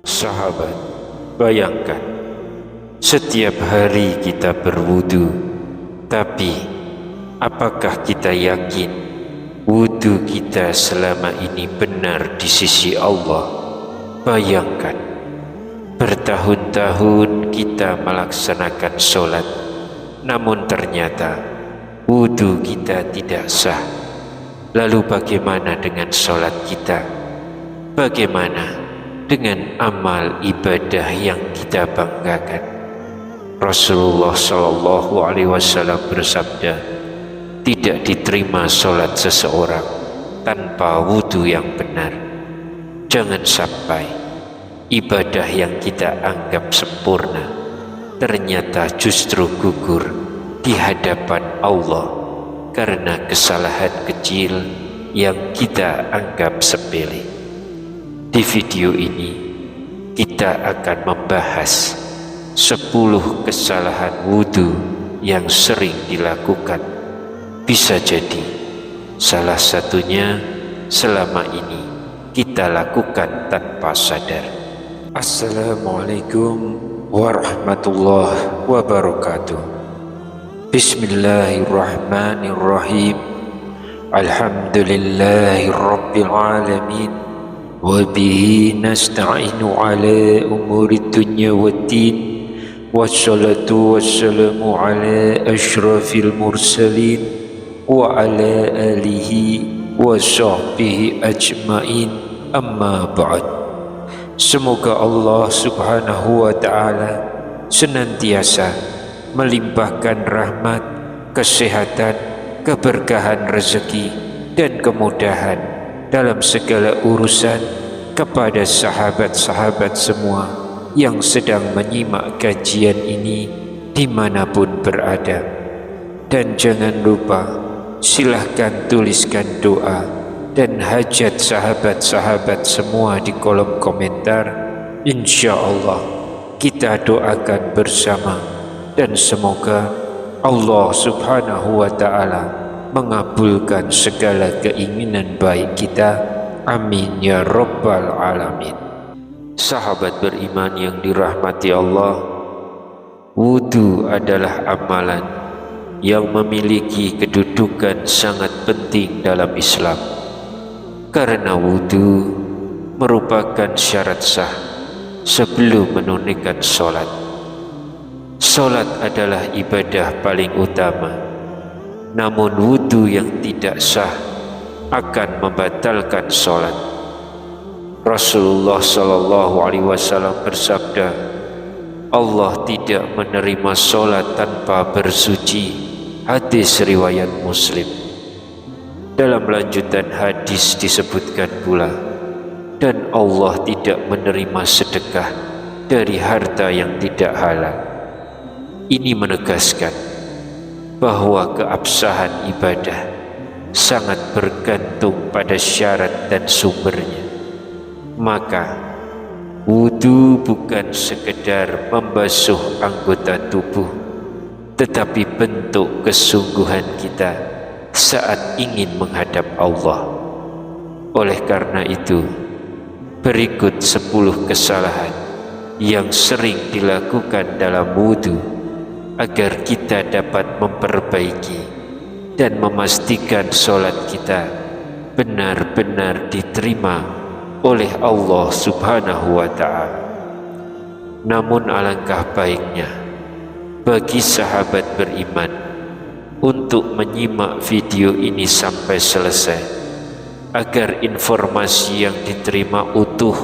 Sahabat, bayangkan setiap hari kita berwudu, tapi apakah kita yakin wudu kita selama ini benar di sisi Allah? Bayangkan bertahun-tahun kita melaksanakan sholat, namun ternyata wudu kita tidak sah. Lalu bagaimana dengan sholat kita? Bagaimana dengan amal ibadah yang kita banggakan? Rasulullah Shallallahu Alaihi Wasallam bersabda, tidak diterima sholat seseorang tanpa wudu yang benar. Jangan sampai ibadah yang kita anggap sempurna ternyata justru gugur di hadapan Allah karena kesalahan kecil yang kita anggap sepele. Di video ini kita akan membahas 10 kesalahan wudu yang sering dilakukan. Bisa jadi salah satunya selama ini kita lakukan tanpa sadar. Assalamualaikum warahmatullahi wabarakatuh. Bismillahirrahmanirrahim. Alhamdulillahi rabbil alamin. Wabihi nasta'inu ala umuri dunya waddin. Wassalatu wassalamu ala ashrafil mursalin wa ala alihi wa sahbihi ajmain, amma ba'd. Semoga Allah subhanahu wa ta'ala senantiasa melimpahkan rahmat, kesehatan, keberkahan rezeki dan kemudahan dalam segala urusan kepada sahabat-sahabat semua yang sedang menyimak kajian ini dimanapun berada. Dan jangan lupa silahkan tuliskan doa dan hajat sahabat-sahabat semua di kolom komentar. Insya Allah kita doakan bersama dan semoga Allah subhanahu wa ta'ala mengabulkan segala keinginan baik kita. Amin ya rabbal alamin. Sahabat beriman yang dirahmati Allah, wudu adalah amalan yang memiliki kedudukan sangat penting dalam Islam, karena wudu merupakan syarat sah sebelum menunaikan sholat. Sholat adalah ibadah paling utama, namun wudu yang tidak sah akan membatalkan sholat. Rasulullah Shallallahu Alaihi Wasallam bersabda, Allah tidak menerima sholat tanpa bersuci. Hadis riwayat Muslim. Dalam lanjutan hadis disebutkan pula, dan Allah tidak menerima sedekah dari harta yang tidak halal. Ini menegaskan bahwa keabsahan ibadah sangat bergantung pada syarat dan sumbernya. Maka wudu bukan sekedar membasuh anggota tubuh, tetapi bentuk kesungguhan kita saat ingin menghadap Allah. Oleh karena itu, berikut 10 kesalahan yang sering dilakukan dalam wudu agar kita dapat memperbaiki dan memastikan sholat kita benar-benar diterima oleh Allah subhanahu wa ta'ala. Namun alangkah baiknya bagi sahabat beriman untuk menyimak video ini sampai selesai, agar informasi yang diterima utuh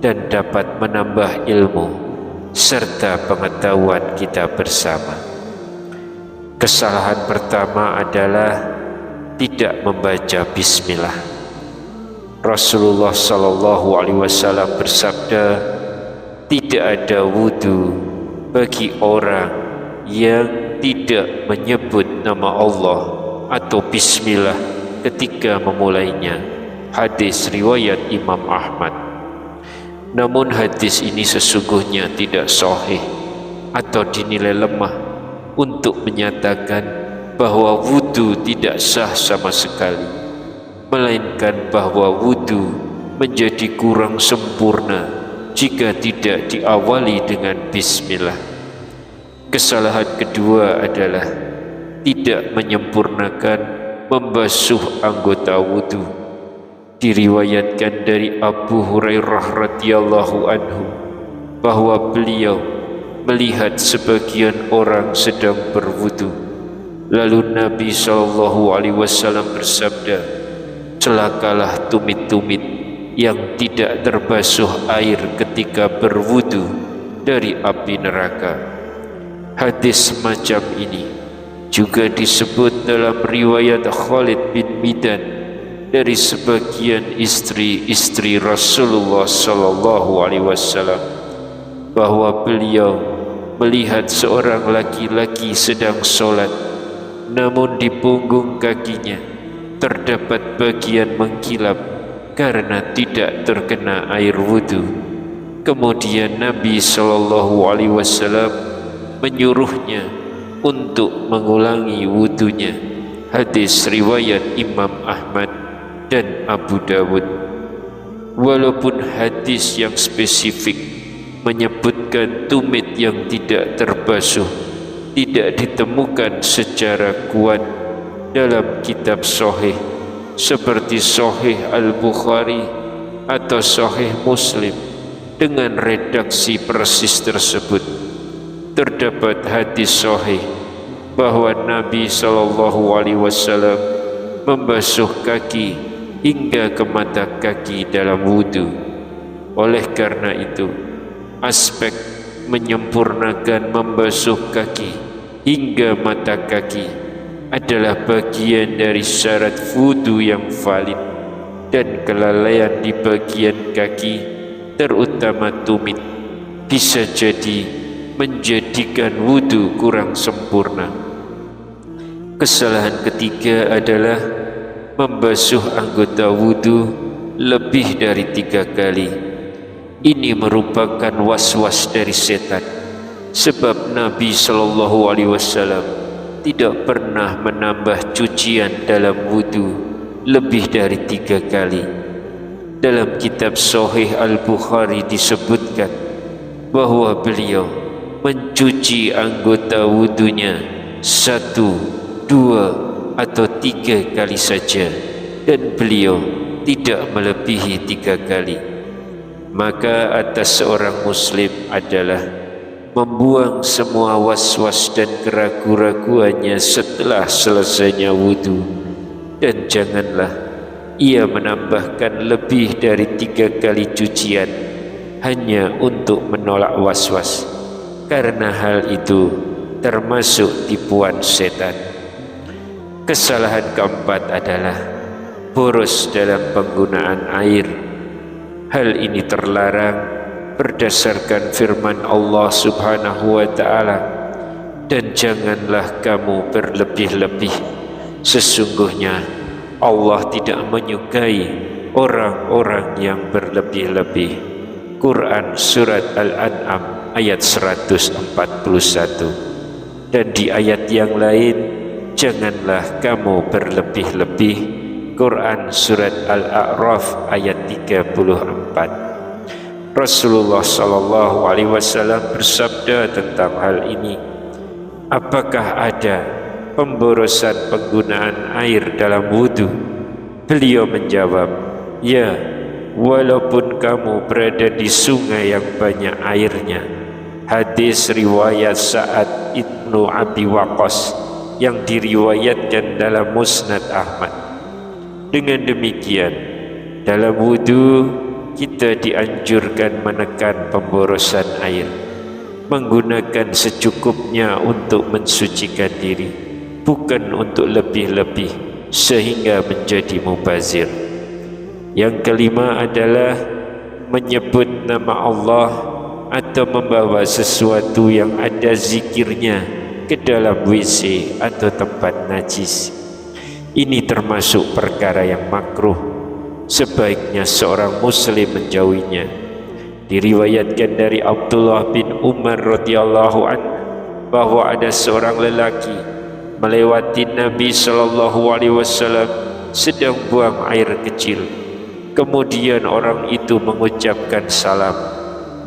dan dapat menambah ilmu serta pengetahuan kita bersama. Kesalahan pertama adalah tidak membaca bismillah. Rasulullah Shallallahu Alaihi Wasallam bersabda, tidak ada wudu bagi orang yang tidak menyebut nama Allah atau bismillah ketika memulainya. Hadis riwayat Imam Ahmad. Namun hadis ini sesungguhnya tidak sahih atau dinilai lemah untuk menyatakan bahwa wudu tidak sah sama sekali. melainkan bahwa wudu menjadi kurang sempurna jika tidak diawali dengan bismillah. Kesalahan kedua adalah tidak menyempurnakan membasuh anggota wudu. Diriwayatkan dari Abu Hurairah radhiyallahu anhu bahwa beliau melihat sebagian orang sedang berwudu. Lalu Nabi SAW bersabda, celakalah tumit-tumit yang tidak terbasuh air ketika berwudu dari api neraka. Hadis semacam ini juga disebut dalam riwayat Khalid bin Midan dari sebagian istri-istri Rasulullah SAW bahwa beliau melihat seorang laki-laki sedang sholat, namun di punggung kakinya terdapat bagian mengkilap karena tidak terkena air wudu. Kemudian Nabi SAW menyuruhnya untuk mengulangi wudunya. Hadis riwayat Imam Ahmad dan Abu Dawud. Walaupun hadis yang spesifik menyebutkan tumit yang tidak terbasuh tidak ditemukan secara kuat dalam kitab sahih seperti Sahih Al-Bukhari atau Sahih Muslim dengan redaksi persis tersebut, terdapat hadis sahih bahwa Nabi SAW membasuh kaki hingga ke mata kaki dalam wudu. Oleh karena itu, aspek menyempurnakan membasuh kaki hingga mata kaki adalah bagian dari syarat wudu yang valid, dan kelalaian di bagian kaki, terutama tumit, bisa jadi menjadikan wudu kurang sempurna. Kesalahan ketiga adalah membasuh anggota wudu lebih dari 3 kali. Ini merupakan was-was dari setan, sebab Nabi SAW tidak pernah menambah cucian dalam wudu lebih dari 3 kali. Dalam kitab Sahih Al-Bukhari disebutkan bahwa beliau mencuci anggota wudunya 1, 2, atau 3 kali saja, dan beliau tidak melebihi 3 kali. Maka atas seorang muslim adalah membuang semua was-was dan keraguan-raguannya setelah selesainya wudu, dan janganlah ia menambahkan lebih dari 3 kali cucian hanya untuk menolak was-was, karena hal itu termasuk tipuan setan. Kesalahan keempat adalah boros dalam penggunaan air. Hal ini terlarang berdasarkan firman Allah Subhanahu wa ta'ala, dan janganlah kamu berlebih-lebih, sesungguhnya Allah tidak menyukai orang-orang yang berlebih-lebih. Quran Surat Al-An'am ayat 141. Dan di ayat yang lain, janganlah kamu berlebih-lebih. Quran Surat Al-A'raf ayat 34. Rasulullah SAW bersabda tentang hal ini, apakah ada pemborosan penggunaan air dalam wudu? Beliau menjawab, ya, walaupun kamu berada di sungai yang banyak airnya. Hadis riwayat Sa'ad ibnu Abi Waqqas yang diriwayatkan dalam Musnad Ahmad. Dengan demikian, dalam wudu kita dianjurkan menekan pemborosan air, menggunakan secukupnya untuk mensucikan diri, bukan untuk lebih-lebih sehingga menjadi mubazir. Yang kelima adalah menyebut nama Allah atau membawa sesuatu yang ada zikirnya ke dalam WC atau tempat najis. Ini termasuk perkara yang makruh. Sebaiknya seorang muslim menjauhinya. Diriwayatkan dari Abdullah bin Umar radhiyallahu anhu bahwa ada seorang lelaki melewati Nabi SAW sedang buang air kecil. Kemudian orang itu mengucapkan salam,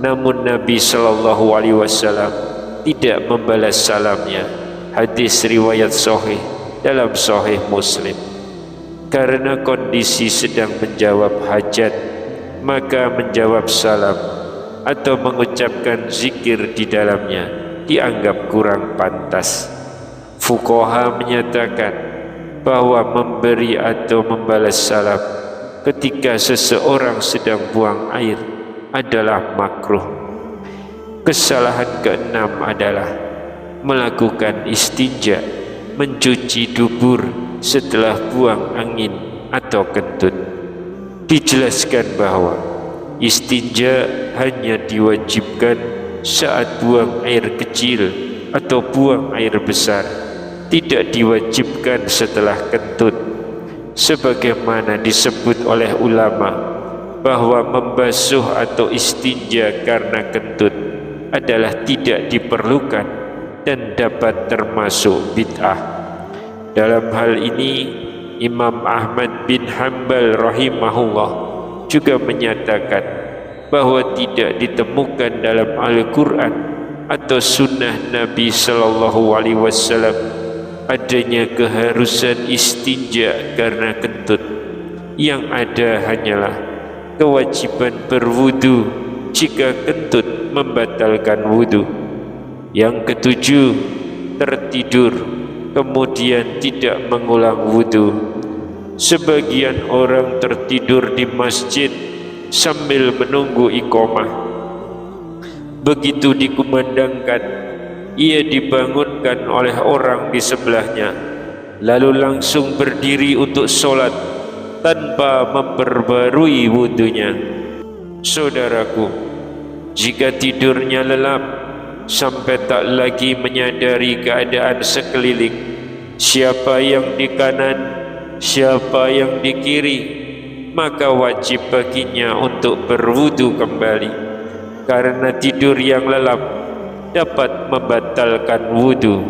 namun Nabi SAW tidak membalas salamnya. Hadis riwayat sahih dalam Sahih Muslim. Karena kondisi sedang menjawab hajat, maka menjawab salam atau mengucapkan zikir di dalamnya dianggap kurang pantas. Fuqaha menyatakan bahwa memberi atau membalas salam ketika seseorang sedang buang air adalah makruh. Kesalahan keenam adalah melakukan istinja, mencuci dubur setelah buang angin atau kentut. Dijelaskan bahwa istinja hanya diwajibkan saat buang air kecil atau buang air besar, tidak diwajibkan setelah kentut, sebagaimana disebut oleh ulama bahwa membasuh atau istinja karena kentut adalah tidak diperlukan dan dapat termasuk bid'ah. Dalam hal ini Imam Ahmad bin Hanbal rahimahullah juga menyatakan bahwa tidak ditemukan dalam Al-Quran atau sunnah Nabi SAW adanya keharusan istinja karena kentut. Yang ada hanyalah kewajiban berwudu jika kentut membatalkan wudu. Yang ketujuh, tertidur kemudian tidak mengulang wudu. Sebagian orang tertidur di masjid sambil menunggu iqamah. Begitu dikumandangkan, ia dibangunkan oleh orang di sebelahnya, lalu langsung berdiri untuk sholat tanpa memperbarui wudunya. Saudaraku, jika tidurnya lelap sampai tak lagi menyadari keadaan sekeliling, siapa yang di kanan, siapa yang di kiri, maka wajib baginya untuk berwudu kembali, karena tidur yang lelap dapat membatalkan wudu.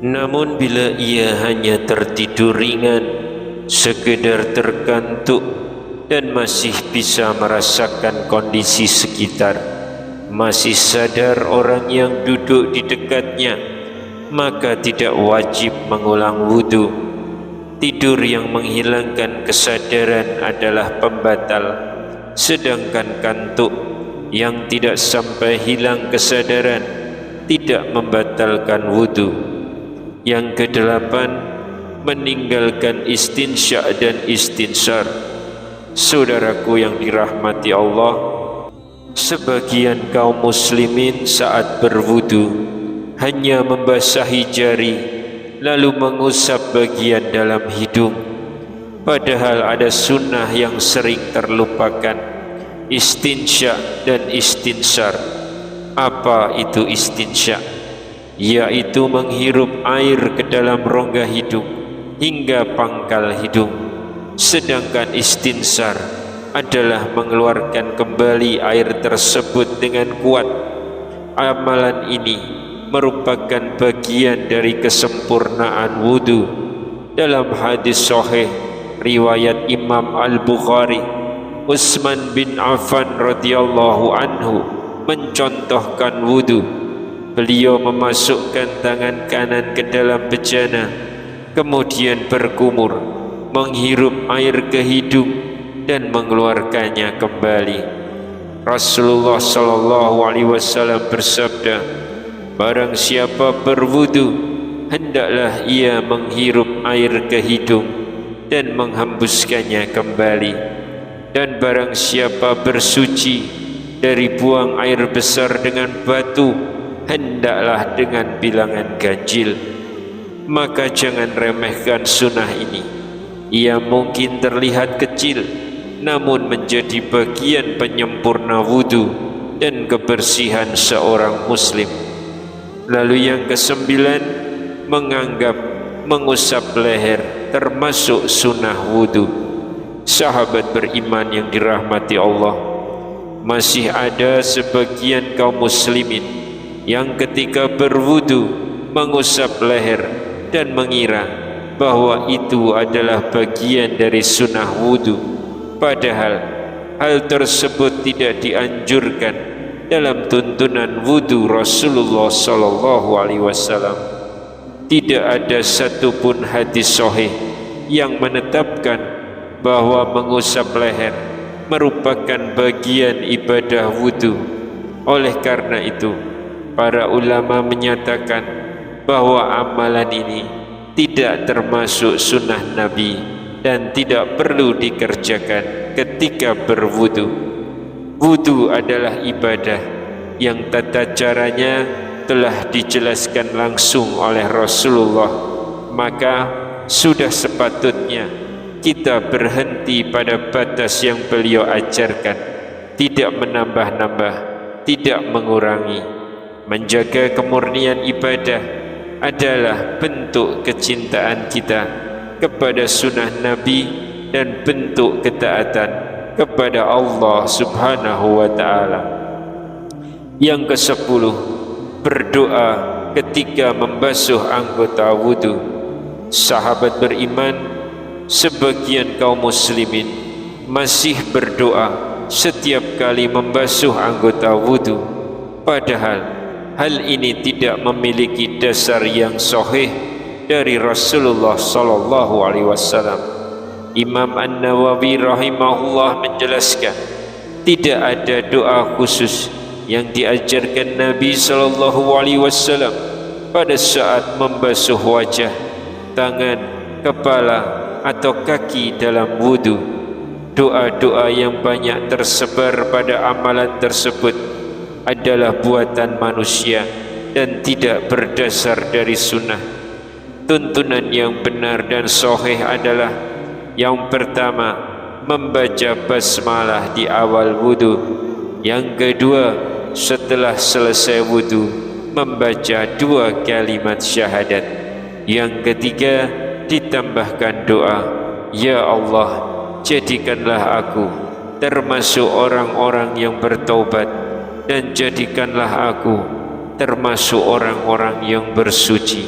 Namun bila ia hanya tertidur ringan, sekedar terkantuk dan masih bisa merasakan kondisi sekitar, masih sadar orang yang duduk di dekatnya, maka tidak wajib mengulang wudu. Tidur yang menghilangkan kesadaran adalah pembatal, sedangkan kantuk yang tidak sampai hilang kesadaran tidak membatalkan wudu. Yang kedelapan, meninggalkan istinsya dan istinsar. Saudaraku yang dirahmati Allah, sebagian kaum muslimin saat berwudu hanya membasahi jari lalu mengusap bagian dalam hidung, padahal ada sunnah yang sering terlupakan, istinsya dan istinsar. Apa itu istinsya? Yaitu menghirup air ke dalam rongga hidung hingga pangkal hidung. Sedangkan istinsar adalah mengeluarkan kembali air tersebut dengan kuat. Amalan ini merupakan bagian dari kesempurnaan wudu. Dalam hadis sahih riwayat Imam Al-Bukhari, Utsman bin Affan radhiyallahu anhu mencontohkan wudu. Beliau memasukkan tangan kanan ke dalam bejana, kemudian berkumur, menghirup air ke hidung dan mengeluarkannya kembali. Rasulullah SAW bersabda, barang siapa berwudu, hendaklah ia menghirup air ke hidung dan menghembuskannya kembali. Dan barang siapa bersuci dari buang air besar dengan batu, hendaklah dengan bilangan ganjil. Maka jangan remehkan sunnah ini. Ia mungkin terlihat kecil, namun menjadi bagian penyempurna wudu dan kebersihan seorang muslim. Lalu yang kesembilan, menganggap mengusap leher termasuk sunnah wudu. Sahabat beriman yang dirahmati Allah, masih ada sebagian kaum muslimin yang ketika berwudu mengusap leher dan mengira bahwa itu adalah bagian dari sunnah wudu, padahal hal tersebut tidak dianjurkan dalam tuntunan wudu Rasulullah sallallahu alaihi wasallam. Tidak ada satupun hadis sahih yang menetapkan bahwa mengusap leher merupakan bagian ibadah wudu. Oleh karena itu, para ulama menyatakan bahwa amalan ini tidak termasuk sunnah Nabi dan tidak perlu dikerjakan ketika berwudu. Wudu adalah ibadah yang tata caranya telah dijelaskan langsung oleh Rasulullah, maka sudah sepatutnya kita berhenti pada batas yang beliau ajarkan, tidak menambah-nambah, tidak mengurangi. Menjaga kemurnian ibadah adalah bentuk kecintaan kita kepada sunnah Nabi dan bentuk ketaatan kepada Allah subhanahu wa ta'ala. Yang ke-10, berdoa ketika membasuh anggota wudu. Sahabat beriman, sebagian kaum muslimin masih berdoa setiap kali membasuh anggota wudu, padahal hal ini tidak memiliki dasar yang sahih dari Rasulullah sallallahu alaihi wasallam. Imam An-Nawawi rahimahullah menjelaskan, tidak ada doa khusus yang diajarkan Nabi sallallahu alaihi wasallam pada saat membasuh wajah, tangan, kepala atau kaki dalam wudu. Doa-doa yang banyak tersebar pada amalan tersebut adalah buatan manusia dan tidak berdasar dari sunnah. Tuntunan yang benar dan sahih adalah yang pertama, membaca basmalah di awal wudu. Yang kedua, setelah selesai wudu, membaca 2 kalimat syahadat. Yang ketiga, ditambahkan doa, ya Allah, jadikanlah aku termasuk orang-orang yang bertaubat dan jadikanlah aku termasuk orang-orang yang bersuci.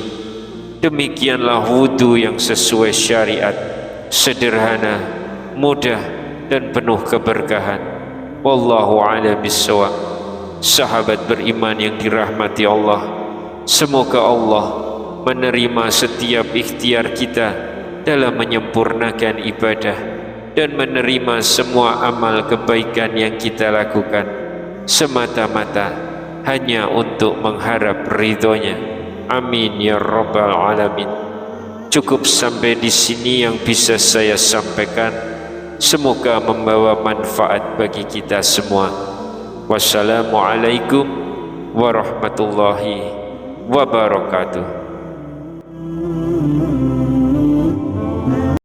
Demikianlah wudu yang sesuai syariat, sederhana, mudah dan penuh keberkahan. Wallahu a'lam bishawab. Sahabat beriman yang dirahmati Allah, semoga Allah menerima setiap ikhtiar kita dalam menyempurnakan ibadah dan menerima semua amal kebaikan yang kita lakukan semata-mata hanya untuk mengharap ridhonya. Amin ya rabbal alamin. Cukup sampai di sini yang bisa saya sampaikan. Semoga membawa manfaat bagi kita semua. Wassalamualaikum warahmatullahi wabarakatuh.